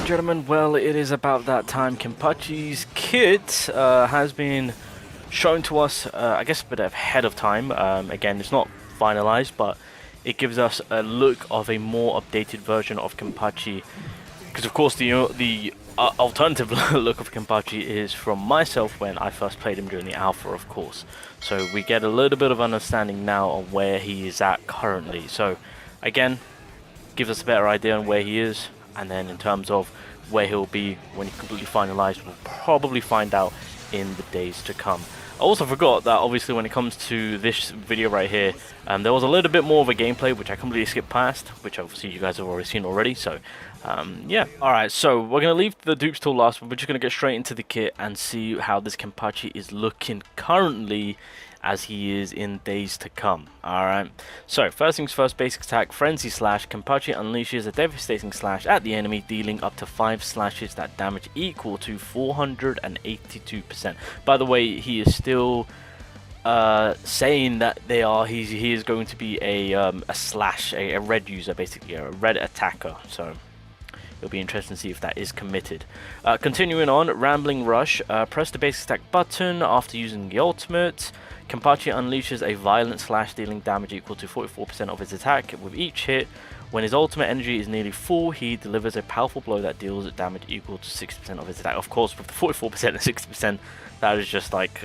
and gentlemen, well, it is about that time. Kenpachi's kit has been shown to us, I guess, a bit ahead of time. Again, it's not finalized, but it gives us a look of a more updated version of Kenpachi. Because, of course, the alternative look of Kenpachi is from myself when I first played him during the alpha, of course. So we get a little bit of understanding now on where he is at currently. So, again, gives us a better idea on where he is. And then in terms of where he'll be when he's completely finalized, we'll probably find out in the days to come. I also forgot that obviously when it comes to this video right here, there was a little bit more of a gameplay which I completely skipped past, which obviously you guys have already seen already. So yeah, alright, so we're going to leave the dupes till last, but we're just going to get straight into the kit and see how this Kenpachi is looking currently as he is in days to come. Alright, so first things first, basic attack, frenzy slash. Kenpachi unleashes a devastating slash at the enemy, dealing up to 5 slashes that damage equal to 482%. By the way, he is still saying that he is going to be a slash, a red user, basically a red attacker. So it'll be interesting to see if that is committed. Continuing on, Rambling Rush. Press the basic attack button after using the ultimate. Kenpachi unleashes a violent slash, dealing damage equal to 44% of his attack with each hit. When his ultimate energy is nearly full, he delivers a powerful blow that deals damage equal to 60% of his attack. Of course, with the 44% and 60%, that is just like...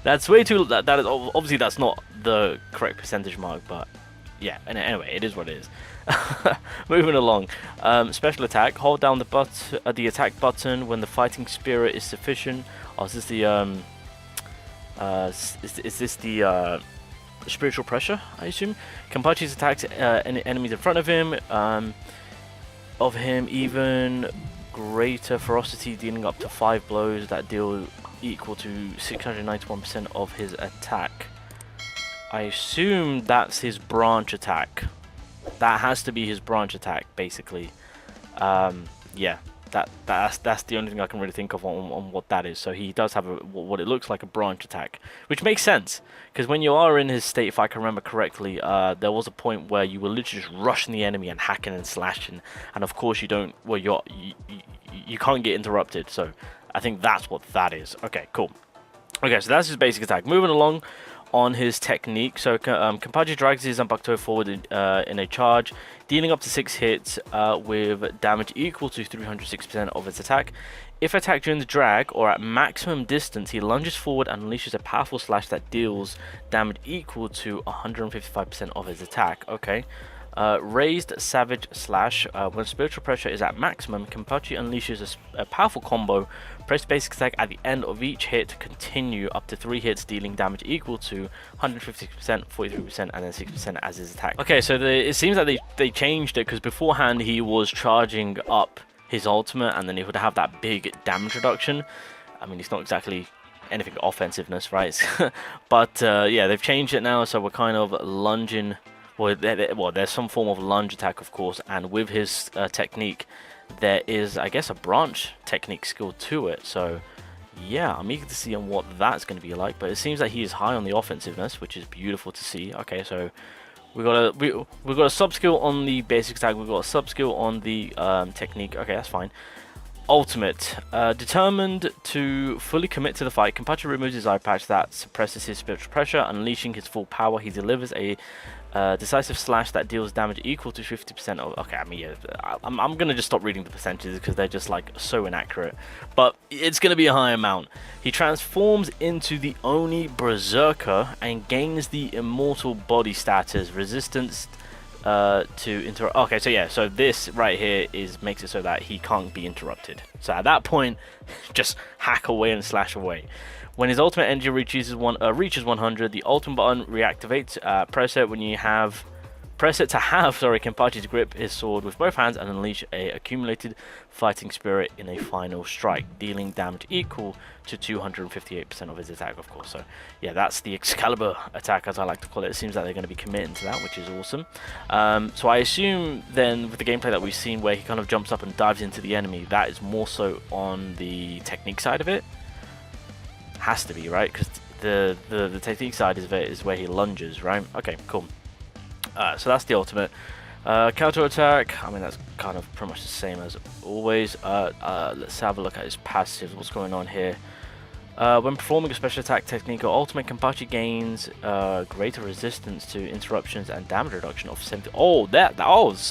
that's way too... That is obviously, that's not the correct percentage mark, but... yeah, anyway, it is what it is. Moving along, special attack. Hold down the attack button when the fighting spirit is sufficient. Oh, is this the is this the spiritual pressure, I assume? Kenpachi's attacks any enemies in front of him, even greater ferocity, dealing up to 5 blows that deal equal to 691% of his attack. I assume that's his branch attack. That has to be his branch attack, basically. Yeah, that's the only thing I can really think of on what that is. So he does have what it looks like a branch attack, which makes sense because when you are in his state, if I can remember correctly, there was a point where you were literally just rushing the enemy and hacking and slashing, and of course you don't. Well, you can't get interrupted. So I think that's what that is. Okay, cool. Okay, so that's his basic attack. Moving along on his technique, so Kenpachi drags his Zanpakuto forward in a charge, dealing up to 6 hits with damage equal to 306% of its attack. If attacked during the drag or at maximum distance, he lunges forward and unleashes a powerful slash that deals damage equal to 155% of his attack. Okay. Raised Savage Slash. When spiritual pressure is at maximum, Kenpachi unleashes a powerful combo. Press basic attack at the end of each hit to continue up to 3 hits, dealing damage equal to 150%, 43%, and then 6% as his attack. Okay, so it seems like they changed it, because beforehand he was charging up his ultimate and then he would have that big damage reduction. I mean, it's not exactly anything offensiveness, right? But yeah, they've changed it now, so we're kind of lunging. Well, there's some form of lunge attack, of course, and with his technique, there is, I guess, a branch technique skill to it. So, yeah, I'm eager to see on what that's going to be like. But it seems that he is high on the offensiveness, which is beautiful to see. Okay, so we got a sub skill on the basic attack. We've got a sub skill on the technique. Okay, that's fine. Ultimate. Determined to fully commit to the fight, Kenpachi removes his eye patch that suppresses his spiritual pressure. Unleashing his full power, he delivers a decisive slash that deals damage equal to 50% of... Okay, I mean, yeah, I'm going to just stop reading the percentages because they're just, like, so inaccurate. But it's going to be a high amount. He transforms into the Oni Berserker and gains the immortal body status, resistance to interrupt. Okay, so yeah, so this right here makes it so that he can't be interrupted. So at that point, just hack away and slash away. When his ultimate energy reaches 100, the ultimate button reactivates. Press it to have Kenpachi's grip his sword with both hands and unleash a accumulated fighting spirit in a final strike, dealing damage equal to 258% of his attack, of course. So yeah, that's the Excalibur attack, as I like to call it. It seems like they're going to be committing to that, which is awesome. So I assume then with the gameplay that we've seen where he kind of jumps up and dives into the enemy, that is more so on the technique side of it. Has to be, right? Because the technique side is where he lunges, right? Okay, cool. So that's the ultimate. Counter attack. I mean, that's kind of pretty much the same as always. Let's have a look at his passive. What's going on here? When performing a special attack technique or ultimate, Kenpachi gains greater resistance to interruptions and damage reduction of 70. Oh,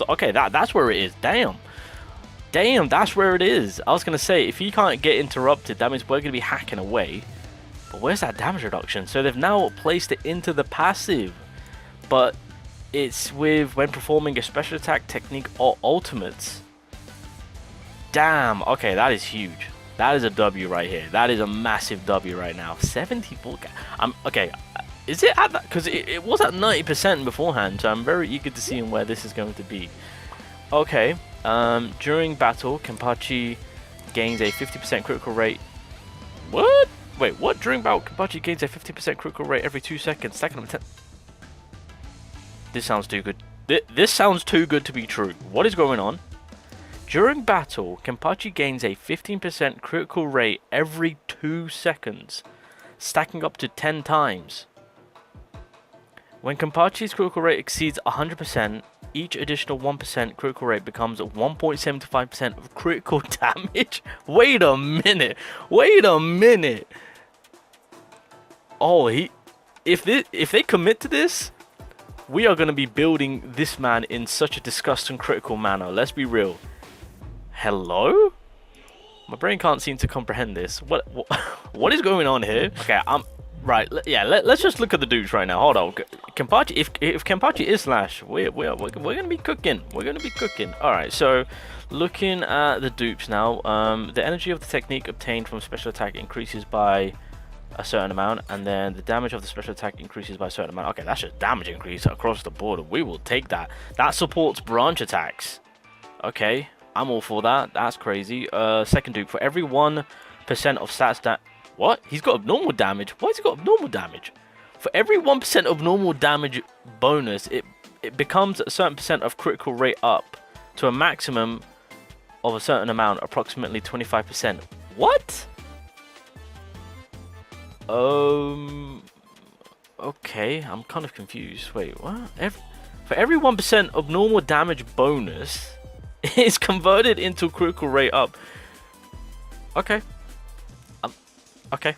okay, that's where it is. Damn, that's where it is. I was gonna say, if he can't get interrupted, that means we're gonna be hacking away. But where's that damage reduction? So they've now placed it into the passive, but it's with when performing a special attack technique or ultimates. Damn. Okay, that is huge. That is a W right here. That is a massive W right now. 74. Okay. Is it at that? Because it was at 90% beforehand. So I'm very eager to see where this is going to be. Okay. During battle, Kenpachi gains a 50% critical rate. What? Wait, what? During battle, Kenpachi gains a 50% critical rate every 2 seconds. Stacking up 10. This sounds too good. This sounds too good to be true. What is going on? During battle, Kenpachi gains a 15% critical rate every 2 seconds, stacking up to 10 times. When Kenpachi's critical rate exceeds 100%, each additional 1% critical rate becomes 1.75% of critical damage. Wait a minute. Wait a minute. Oh, if they commit to this, we are going to be building this man in such a disgusting critical manner. Let's be real. Hello? My brain can't seem to comprehend this. What is going on here? Okay, right. Yeah, let's just look at the dudes right now. Hold on. Kenpachi, if Kenpachi is Slash, we're gonna be cooking. We're gonna be cooking. All right. So, looking at the dupes now, the energy of the technique obtained from special attack increases by a certain amount, and then the damage of the special attack increases by a certain amount. Okay, that's just damage increase across the board. We will take that. That supports branch attacks. Okay. I'm all for that. That's crazy. Second dupe, for every 1% of stats what? He's got abnormal damage? Why has he got abnormal damage? For every 1% of normal damage bonus, it becomes a certain percent of critical rate up to a maximum of a certain amount, approximately 25%. What? Okay, I'm kind of confused. Wait, what? For every 1% of normal damage bonus, it's converted into critical rate up. Okay. Okay.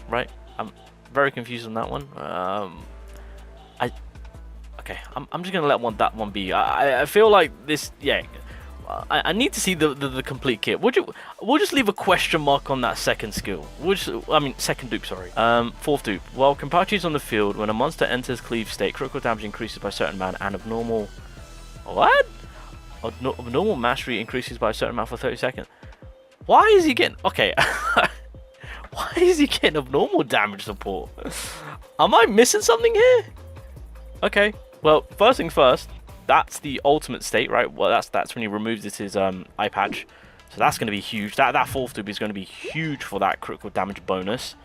Right. I'm very confused on that one. Okay. I'm just gonna let that one be. I feel like this. Yeah. I need to see the complete kit. We'll just leave a question mark on that second skill. Second dupe. Sorry. Fourth dupe. While Kenpachi is on the field, when a monster enters cleave state, critical damage increases by a certain amount, and abnormal. What? Normal mastery increases by a certain amount for 30 seconds. Why is he getting... Okay. Why is he getting abnormal damage support? Am I missing something here? Okay. Well, first thing first. That's the ultimate state, right? Well, that's when he removes his eye patch. So that's going to be huge. That fourth dupe is going to be huge for that critical damage bonus.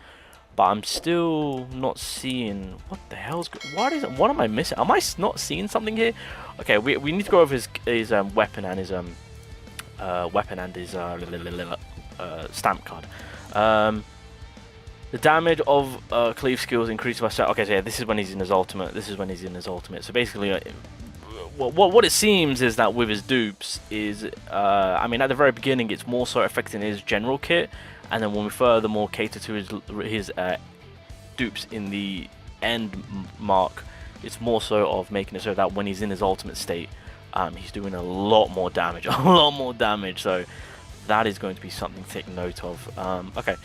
But I'm still not seeing... What the hell's... What am I missing? Am I not seeing something here? Okay, we need to go over his weapon and his stamp card. The damage of cleave skills increases by... Okay, so yeah, this is when he's in his ultimate. So basically, what it seems is that with his dupes is... I mean, at the very beginning, it's more so affecting his general kit. And then when we furthermore cater to his dupes in the end mark, it's more so of making it so that when he's in his ultimate state, he's doing a lot more damage. So that is going to be something to take note of. Okay,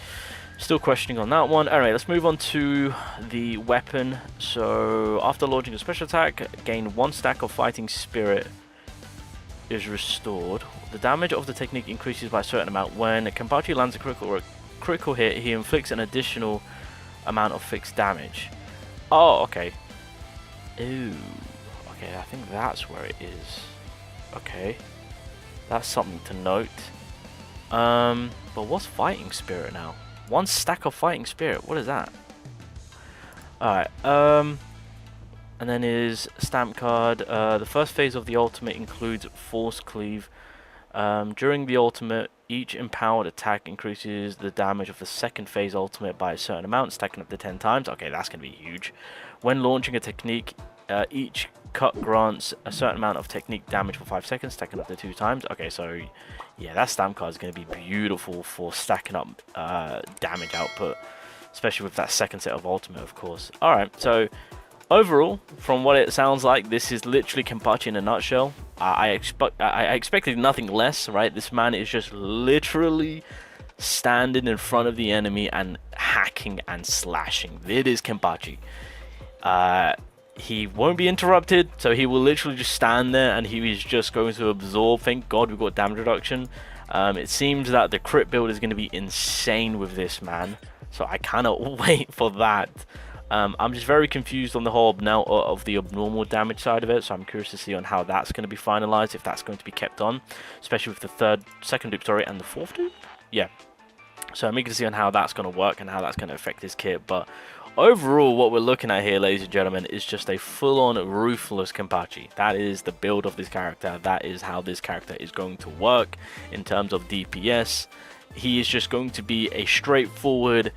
still questioning on that one. Anyway, let's move on to the weapon. So after launching a special attack, gain 1 stack of fighting spirit is restored. The damage of the technique increases by a certain amount. When Kenpachi lands a critical hit, he inflicts an additional amount of fixed damage. Oh, okay. Ooh. Okay, I think that's where it is. Okay. That's something to note. But what's fighting spirit now? 1 stack of fighting spirit. What is that? Alright, and then his stamp card. The first phase of the ultimate includes Force Cleave. During the ultimate, each empowered attack increases the damage of the second phase ultimate by a certain amount, stacking up to 10 times. Okay, that's going to be huge. When launching a technique, each cut grants a certain amount of technique damage for 5 seconds, stacking up to 2 times. Okay, so yeah, that stamp card is going to be beautiful for stacking up damage output, especially with that second set of ultimate, of course. Alright, so overall, from what it sounds like, this is literally Kenpachi in a nutshell. I expected nothing less, right? This man is just literally standing in front of the enemy and hacking and slashing. It is Kenpachi. He won't be interrupted, so he will literally just stand there and he is just going to absorb. Thank God we've got damage reduction. It seems that the crit build is going to be insane with this man, so I cannot wait for that. I'm just very confused on the whole now of the abnormal damage side of it, so I'm curious to see on how that's going to be finalized, if that's going to be kept on, especially with the second dupe, sorry, and the fourth dupe. Yeah, so I'm eager to see on how that's going to work and how that's going to affect his kit. But overall, what we're looking at here, ladies and gentlemen, is just a full-on ruthless Kenpachi. That is the build of this character. That is how this character is going to work in terms of DPS. He is just going to be a straightforward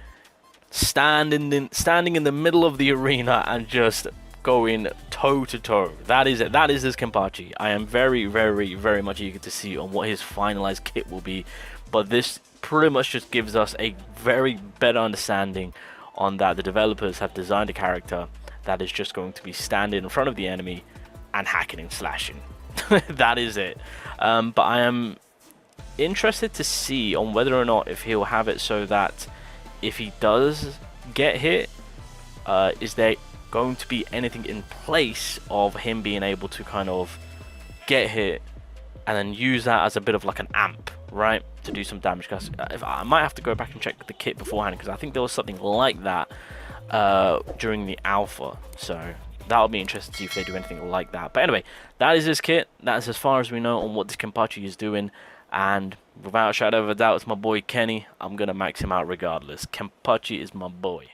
standing in the middle of the arena and just going toe to toe. That is it. That is his Kenpachi. I am very, very, very much eager to see on what his finalized kit will be. But this pretty much just gives us a very better understanding on that the developers have designed a character that is just going to be standing in front of the enemy and hacking and slashing. That is it. But I am interested to see on whether or not if he'll have it so that if he does get hit, is there going to be anything in place of him being able to kind of get hit and then use that as a bit of like an amp, right, to do some damage? Because I might have to go back and check the kit beforehand, because I think there was something like that during the alpha, so that'll be interesting to see if they do anything like that. But anyway, that is his kit. That's as far as we know on what this Kenpachi is doing, and without a shadow of a doubt, it's my boy Kenny. I'm gonna max him out regardless. Kenpachi is my boy.